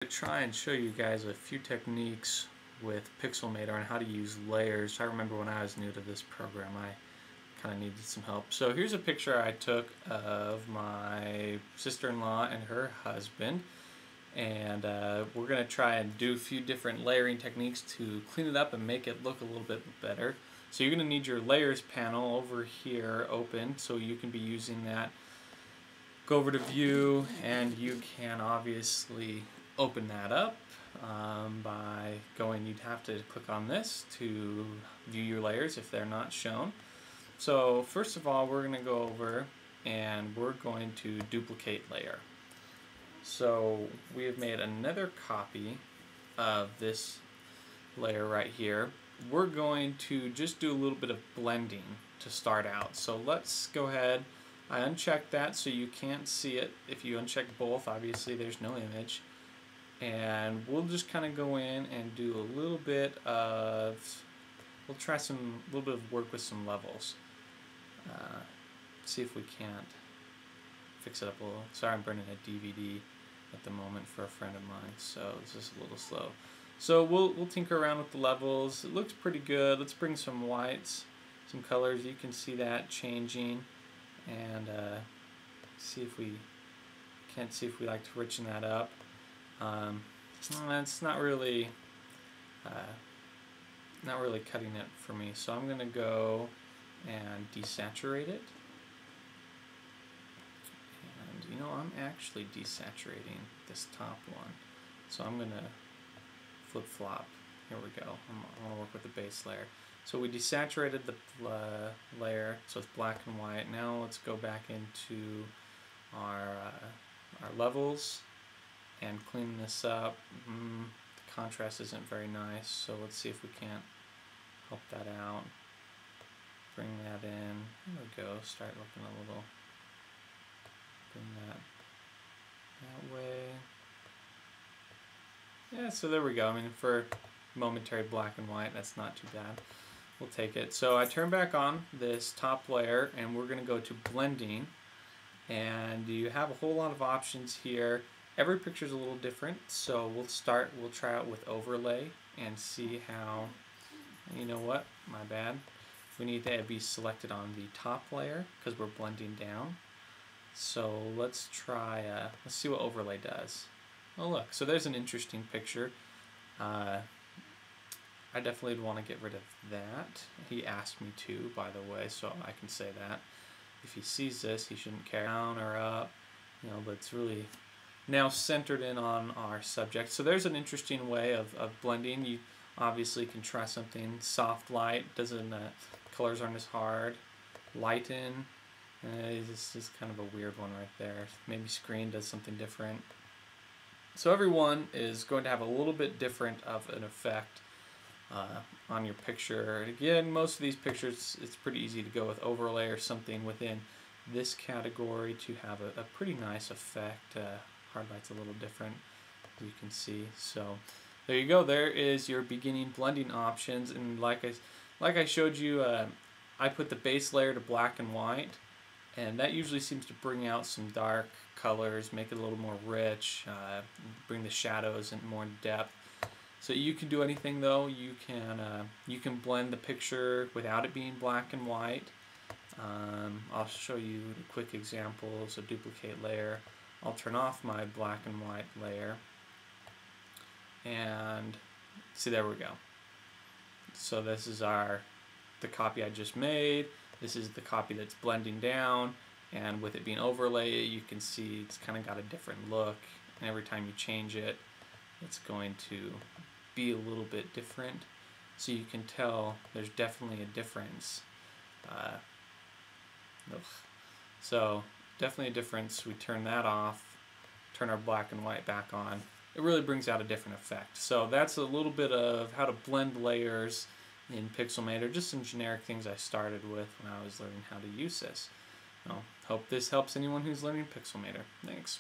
To try and show you guys a few techniques with Pixelmator on how to use layers. I remember when I was new to this program, I kind of needed some help. So here's a picture I took of my sister-in-law and her husband, and we're going to try and do a few different layering techniques to clean it up and make it look a little bit better. So you're going to need your layers panel over here open, so you can be using that. Go over to view, and you can obviously open that up by going, you'd have to click on this to view your layers if they're not shown. So first of all, we're going to go over and we're going to duplicate layer. So we have made another copy of this layer right here. We're going to just do a little bit of blending to start out. So let's go ahead. I unchecked that so you can't see it. If you uncheck both, obviously there's no image. And we'll just kind of go in and do a little bit of, we'll try a little bit of work with some levels. See if we can't fix it up a little. Sorry, I'm burning a DVD at the moment for a friend of mine, so it's just a little slow. So we'll tinker around with the levels. It looks pretty good. Let's bring some whites, some colors. You can see that changing, and see if we like to richen that up. It's not really cutting it for me, so I'm gonna go and desaturate it. And you know, I'm actually desaturating this top one, so I'm gonna flip-flop. Here we go. I'm gonna work with the base layer. So we desaturated the layer, so it's black and white. Now let's go back into our levels and clean this up. The contrast isn't very nice, so let's see if we can't help that out. Bring that in. There we go. Start looking a little. Bring that way. Yeah, so there we go. I mean, for momentary black and white, that's not too bad. We'll take it. So I turn back on this top layer, and we're going to go to blending. And you have a whole lot of options here. Every picture is a little different, so we'll try out with overlay and see how, you know what, my bad. We need to be selected on the top layer because we're blending down. So let's try, let's see what overlay does. Oh look, so there's an interesting picture. I definitely would want to get rid of that. He asked me to, by the way, so I can say that. If he sees this, he shouldn't care down or up, you know, but it's really now centered in on our subject. So there's an interesting way of blending. You obviously can try something soft light, doesn't colors aren't as hard. Lighten, this is kind of a weird one right there. Maybe screen does something different. So everyone is going to have a little bit different of an effect on your picture. Again, most of these pictures, it's pretty easy to go with overlay or something within this category to have a pretty nice effect. Hard light's a little different, as you can see. So there you go. There is your beginning blending options. And like I showed you, I put the base layer to black and white, and that usually seems to bring out some dark colors, make it a little more rich, bring the shadows in more in depth. So you can do anything though. You can blend the picture without it being black and white. I'll show you a quick example. So duplicate layer. I'll turn off my black and white layer, and see, there we go. So this is the copy I just made. This is the copy that's blending down, and with it being overlay, you can see it's kind of got a different look, and every time you change it, it's going to be a little bit different. So you can tell there's definitely a difference. So definitely a difference. We turn that off, turn our black and white back on. It really brings out a different effect. So that's a little bit of how to blend layers in Pixelmator, just some generic things I started with when I was learning how to use this. Hope this helps anyone who's learning Pixelmator. Thanks.